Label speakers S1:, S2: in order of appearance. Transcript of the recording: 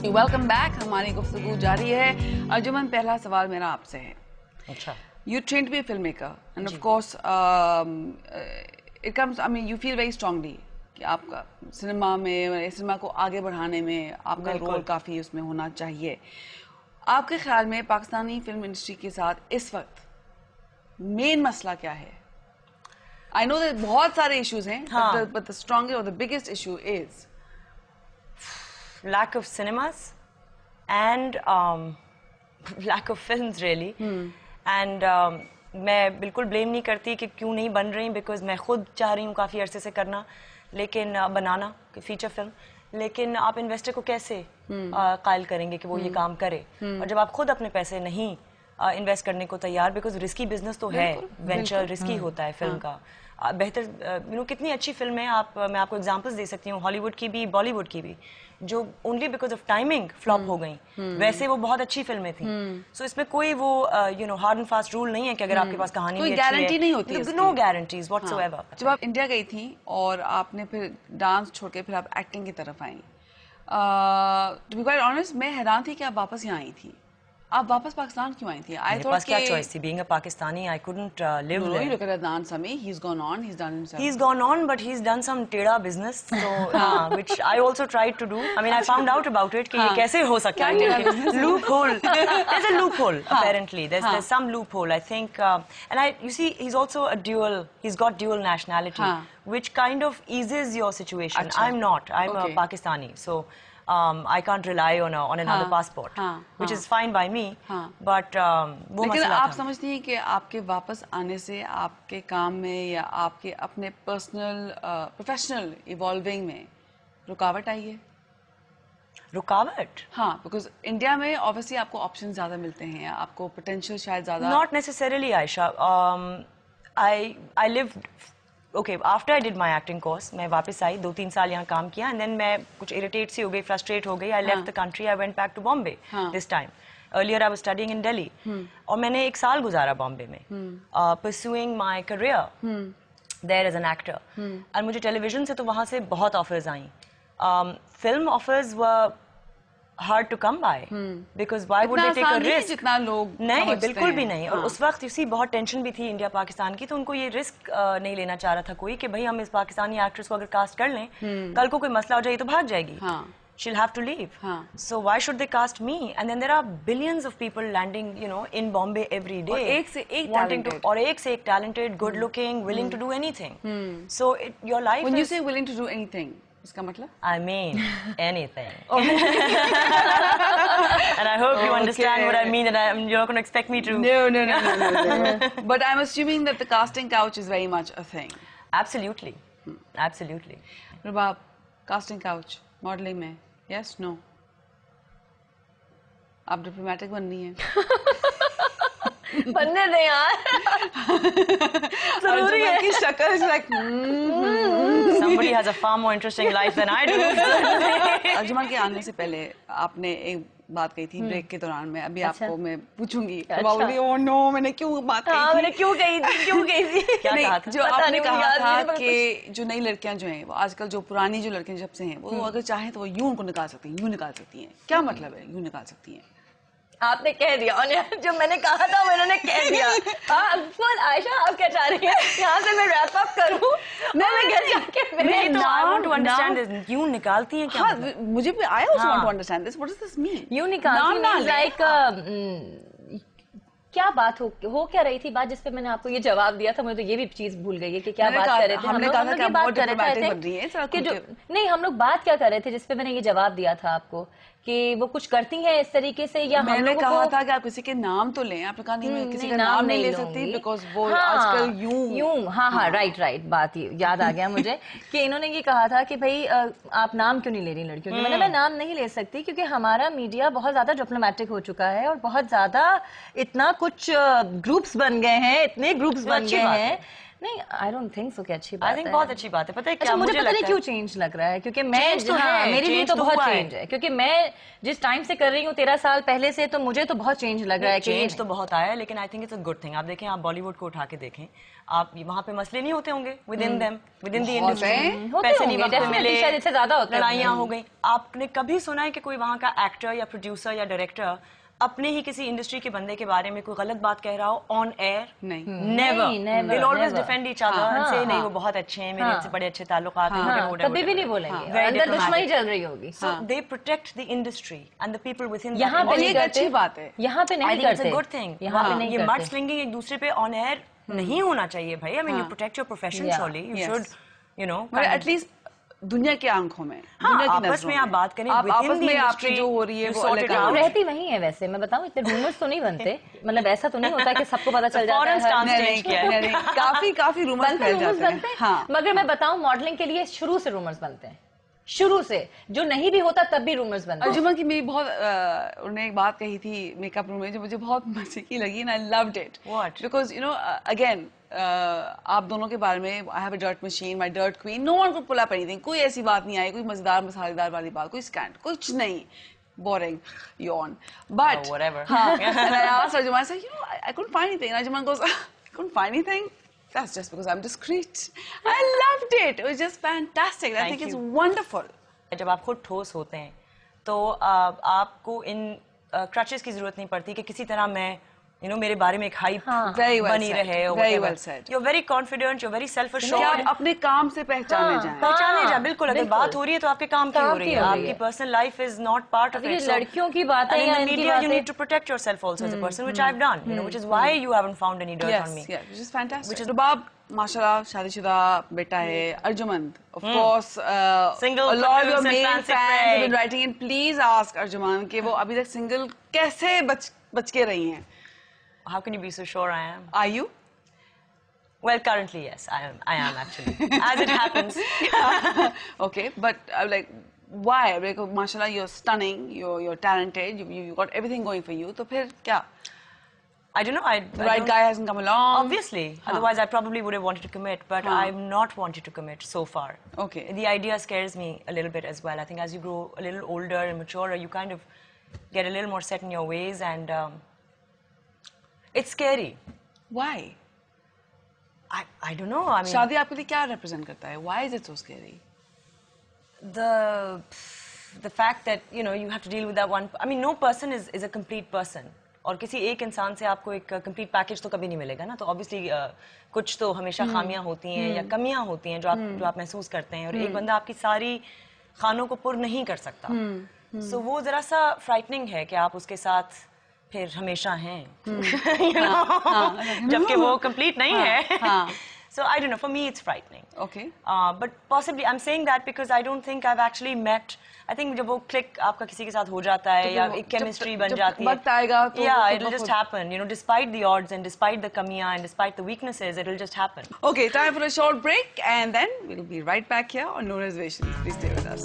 S1: Welcome back. हमारी गुफ्तगू जारी है। अर्जुमन, पहला सवाल मेरा आपसे है।
S2: अच्छा,
S1: you trained to be a film maker and of course it comes, I mean you feel very strongly कि आपका सिनेमा में, सिनेमा को आगे बढ़ाने में आपका रोल काफ़ी उसमें होना चाहिए। आपके ख्याल में पाकिस्तानी फिल्म इंडस्ट्री के साथ इस वक्त मेन मसला क्या है? आई नो दैट बहुत सारे इश्यूज हैं, बट द स्ट्रॉन्गेस्ट और the biggest issue is
S2: lack of cinemas and lack of films really. And मैं बिल्कुल ब्लेम नहीं करती कि क्यों नहीं बन रही, बिकॉज मैं खुद चाह रही हूँ काफ़ी अरसे से करना, लेकिन बनाना फीचर फिल्म, लेकिन आप इन्वेस्टर को कैसे कायल करेंगे कि वो ये काम करे? और जब आप खुद अपने पैसे नहीं इन्वेस्ट करने को तैयार, बिकॉज रिस्की बिजनेस तो है, वेंचर रिस्की होता है फिल्म का। बेहतर कितनी अच्छी फिल्म है, मैं आपको एग्जांपल्स दे सकती हूँ, हॉलीवुड की भी बॉलीवुड की भी, जो only because of timing flop हो गई। वैसे वो बहुत अच्छी फिल्में थी। सो इसमें कोई वो हार्ड एंड फास्ट रूल नहीं है कि अगर आपके पास कहानी
S1: कोई गारंटी नहीं होती,
S2: नो गारंटीज व्हाटसोएवर।
S1: जब आप इंडिया गई थी और आपने फिर डांस छोड़ के फिर आप एक्टिंग की तरफ आई, टू बी क्वाइट ऑनेस्ट मैं हैरान थी कि आप वापस यहाँ आई थी। आप वापस पाकिस्तान क्यों आई थी?
S2: मेरे पास क्या चॉइस थी? Being a Pakistani, I couldn't live there.
S1: Look at Adnan Sami. He's gone on. He's done himself.
S2: He's gone on, but he's done some टेढ़ा business, so which I also tried to do. I mean, I found out about it कि ये कैसे हो सकता है? Loophole. There's a loophole apparently. There's some loophole. I think, and you see, he's got dual nationality, which kind of eases your situation. I'm not. I'm a Pakistani, so. I can't rely on another passport, which is fine by me. But वो
S1: लेकिन
S2: मसला
S1: आप
S2: था।
S1: समझती हैं कि आपके वापस आने से आपके काम में या आपके अपने पर्सनल प्रोफेशनल इवॉल्विंग में रुकावट आई है?
S2: रुकावट?
S1: हाँ, बिकॉज इंडिया में ऑब्वियसली आपको ऑप्शन ज्यादा मिलते हैं, आपको पोटेंशियल शायद ज्यादा।
S2: Not necessarily, Aisha. I lived. Okay, after I did my acting course, मैं वापस आई, 2-3 साल यहाँ काम किया, and then मैं कुछ irritate सी हो गई, frustrate हो गई. I left the country. I went back to Bombay this time. Earlier I was studying in Delhi. और मैंने 1 साल गुजारा बॉम्बे में, pursuing my career there as an actor. और मुझे टेलीविजन से तो वहाँ से बहुत offers I. Film offers were hard to come by because why would they take a risk?
S1: जितना लोग
S2: नहीं, बिल्कुल भी नहीं। और उस वक्त इसी बहुत टेंशन भी थी इंडिया पाकिस्तान की, तो उनको ये रिस्क नहीं लेना चाह रहा था कोई कि भाई हम इस पाकिस्तानी एक्ट्रेस को अगर कास्ट कर लें, कल को कोई मसला हो जाए तो भाग जाएगी। She'll have to leave. So why should they cast me? And then there are billions of people landing, in Bombay every day.
S1: और एक से एक talented.
S2: और एक से एक talented, good looking, willing to do anything. So your life
S1: When
S2: is...
S1: you say willing to do anything, इसका मतलब?
S2: I mean anything. And I hope you understand what I mean, and you're not going to expect me to...
S1: No. But I'm assuming that the casting couch is very much a thing.
S2: Absolutely. Absolutely.
S1: Rubab, casting couch, modeling में, yes, no? आप diplomatic बननी है।
S3: बनने दे यार। जरूरी है
S1: कि शक्ल is like
S2: Somebody has a far more interesting life than I do.
S1: Arjuman के आने से पहले आपने एक बात कही थी ब्रेक के दौरान में, अभी आपको मैं पूछूंगी। ओह नो, मैंने क्यों बात कही थी?
S3: मैंने क्यों कही थी?
S2: क्या कहा था?
S1: जो आपने कहा था कि जो नई लड़कियां जो हैं, वो आजकल जो पुरानी जो लड़कियां जब से हैं, वो अगर चाहें तो वो यूं उनको निकाल सकती हैं, यूं निकाल सकती हैं। क्या मतलब है यूं निकाल सकती हैं?
S3: आपने कह दिया, और जो मैंने कहा था उन्होंने कह दिया। आयशा, आप क्या चाह रही हैं? यहाँ से मैं रैप अप करूँ? मैं घर जाके
S2: I want to understand this. यूं निकालती हैं क्या?
S1: हाँ, मुझे भी I also want to understand this. What does this mean?
S3: यूं निकालती हैं like क्या बात हो क्या रही थी बात जिस पे मैंने आपको ये जवाब दिया था? मुझे तो ये भी चीज भूल गई है कि क्या बात कर रहे थे।
S1: हमने कहा था कि बहुत डिप्लोमेटिक बन रही है
S3: कि जो नहीं, हम लोग बात क्या कर रहे थे जिस पे मैंने ये जवाब दिया था आपको कि वो कुछ करती हैं इस तरीके से, या
S1: मैंने कहा था कि आप किसी के नाम तो लें। आपने कहा नहीं, मैं किसी का नाम नहीं ले सकती बिकॉज वो आजकल यूं।
S3: हाँ, राइट, बात याद आ गया मुझे कि इन्होंने ये कहा था कि भाई आप नाम क्यों नहीं ले रही लड़कियों के? मैं नाम नहीं ले सकती क्योंकि हमारा मीडिया बहुत ज्यादा डिप्लोमेटिक हो चुका है और बहुत ज्यादा इतना कुछ ग्रुप्स बन गए हैं, इतने ग्रुप्स बन गए हैं। नहीं, आई डोंट थिंक सो कि अच्छी बात है।
S2: आई थिंक बहुत अच्छी बात है। पता है क्या
S3: अच्छा, मुझे पता नहीं
S2: लगता
S3: क्यों
S2: है?
S3: चेंज लग रहा है, क्योंकि मैं
S2: Change तो है,
S3: मेरे लिए
S2: change
S3: तो
S2: तो
S3: बहुत
S2: हुआ है।
S3: चेंज है, क्योंकि मैं जिस टाइम से कर रही हूँ 13 साल पहले से, तो मुझे तो बहुत चेंज लग रहा है कि
S2: चेंज तो बहुत आया है, लेकिन I think it's a good thing. आप देखें, आप बॉलीवुड को उठा के देखें, आप वहाँ पे मसले नहीं होते होंगे with in them, with in the industry,
S3: होते
S2: पैसे नहीं
S3: होंगे,
S2: वक्त पे
S3: definitely,
S2: मिले,
S3: शायद इससे ज्यादा होते
S2: लड़ाइयाँ हो गई। आपने कभी सुना है कि कोई वहाँ का एक्टर या प्रोड्यूसर या डायरेक्टर अपने ही किसी इंडस्ट्री के बंदे के बारे में कोई गलत बात कह रहा हो ऑन एयर?
S1: नहीं,
S2: never.
S3: never,
S2: They'll always
S3: never.
S2: defend each other and say नहीं वो बहुत अच्छे हैं, मेरे इनसे बड़े अच्छे ताल्लुकात हैं,
S3: हाँ,
S2: whatever,
S3: कभी भी नहीं
S2: whatever.
S3: बोलेंगे,
S2: Very
S3: अंदर दुश्मनी
S2: diplomatic.
S3: चल रही होगी।
S2: So they protect the industry and the people within that
S3: यहाँ पे
S1: और
S2: industry.
S1: ये
S3: नहीं
S1: एक अच्छी
S3: करते,
S1: बात है।
S3: यहाँ पे
S2: I
S3: नहीं
S2: think it's a
S3: करते,
S2: good thing.
S3: यहाँ पे नहीं
S2: ये मड
S3: करते।
S2: स्लिंगिंग एक दूसरे पे ऑन एयर नहीं होना चाहिए भाई। I mean you protect your profession
S3: Yeah.
S2: surely. You
S1: Yes.
S2: should, you know.
S1: मतलब एटलीस्ट दुनिया की आंखों में,
S2: हाँ,
S1: दुनिया की
S2: आपस
S1: नजरों
S2: में आप बात करें,
S1: आप
S2: within
S1: आपस
S2: the
S1: में आपकी
S2: industry,
S1: जो हो रही है
S2: you
S1: वो
S2: sort
S1: अलग
S2: it
S1: है।
S2: out.
S3: रहती वही है वैसे, मैं बताऊं, इतने रूमर्स तो नहीं बनते, मतलब ऐसा तो नहीं होता कि सबको पता चल जाता
S2: Foreign
S3: है।
S2: stance
S3: नहीं,
S2: change किया है।
S1: नहीं, काफी रूमर्स
S3: बनते
S1: फैल
S3: रूमर्स
S1: जाते हैं।
S3: बनते हैं,
S1: हाँ,
S3: मगर मैं बताऊं, मॉडलिंग के लिए शुरू से रूमर्स बनते हैं, शुरू से, जो नहीं भी होता तब भी रूमर्स बनते हैं।
S1: अर्जुमा की मेरी बहुत उन्होंने एक बात कही थी मेकअप रूम में जो मुझे बहुत मजे की लगी, and I loved it.
S2: What?
S1: Because you know again आप दोनों के बारे में, I have a dirt machine, my dirt queen, no one could pull up anything, कोई ऐसी बात नहीं आई, कोई मजेदार मसालेदार वाली बात, कोई स्कैंड, कुछ नहीं, boring, yawn. But
S2: whatever.
S1: and I asked Arjuma, I said, you know, I couldn't find anything. And Arjuma goes, I couldn't find anything. That's just because I'm discreet. I loved it. It was just fantastic. I
S2: Thank
S1: think it's
S2: you.
S1: wonderful.
S2: जब आप खुद ठोस होते हैं तो आपको इन crutches की जरूरत नहीं पड़ती कि किसी तरह मैं मेरे बारे में एक हाइप
S1: Very well
S2: बनी
S1: said.
S2: रहे हो।
S1: Very well said.
S2: You're very confident, you're very self
S1: कि
S2: assured.
S1: आप अपने काम से पहचाने जाएं।
S2: पहचाने जा, बिल्कुल। अगर
S3: बिल्कुल।
S2: बात हो रही है तो आपके काम की हो रही है, आपकी personal life is not part of
S3: ये
S2: इट।
S3: लड़कियों की बातें या इनकी
S2: मीडिया यू
S3: बातें,
S2: need to protect yourself also as a person, which I have done, which is why you haven't found any dirt on me.
S1: Yes, which is fantastic. Rubab माशाल्लाह शादीशुदा बेटा है। Arjumand, of course,
S2: Single
S1: a lot of your
S2: producer,
S1: male
S2: fancy
S1: fans have
S2: Craig.
S1: been writing in. Please ask Arjumand कि वो अभी तक single कैसे बच के रही हैं।
S2: How can you be so sure I am?
S1: Are you?
S2: Well, currently yes, I am actually, as it happens.
S1: Okay, but like, why? Like, mashallah, you're stunning, you're talented, you got everything going for you. तो फिर क्या?
S2: I don't know.
S1: The right guy hasn't come along.
S2: Obviously, otherwise I probably would have wanted to commit, but I've not wanted to commit so far.
S1: Okay.
S2: The idea scares me a little bit as well. I think as you grow a little older and maturer, you kind of get a little more set in your ways, and it's scary.
S1: Why?
S2: I don't know. I mean,
S1: शादी आपके लिए क्या represent करता है? Why is it so scary?
S2: the fact that you have to deal with that one. I mean, no person is a complete person. और किसी एक इंसान से आपको एक कंप्लीट पैकेज तो कभी नहीं मिलेगा ना। तो ऑब्वियसली कुछ तो हमेशा खामियां होती हैं या कमियां होती हैं जो आप महसूस करते हैं, और एक बंदा आपकी सारी खानों को पुर नहीं कर सकता। सो वो जरा सा फ्राइटनिंग है कि आप उसके साथ फिर हमेशा हैं, जबकि वो कंप्लीट नहीं है। So I don't know. For me, it's frightening.
S1: Okay.
S2: But possibly, I'm saying that because I don't think I've actually met. I think जब वो click आपका किसी के साथ हो जाता है या एक chemistry बन जाती है,
S1: वक्त आएगा तो
S2: yeah, it'll just happen. Despite the odds and despite the kamiyan and despite the weaknesses, it'll just happen.
S1: Okay, time for a short break, and then we'll be right back here on No Reservations. Please stay with us.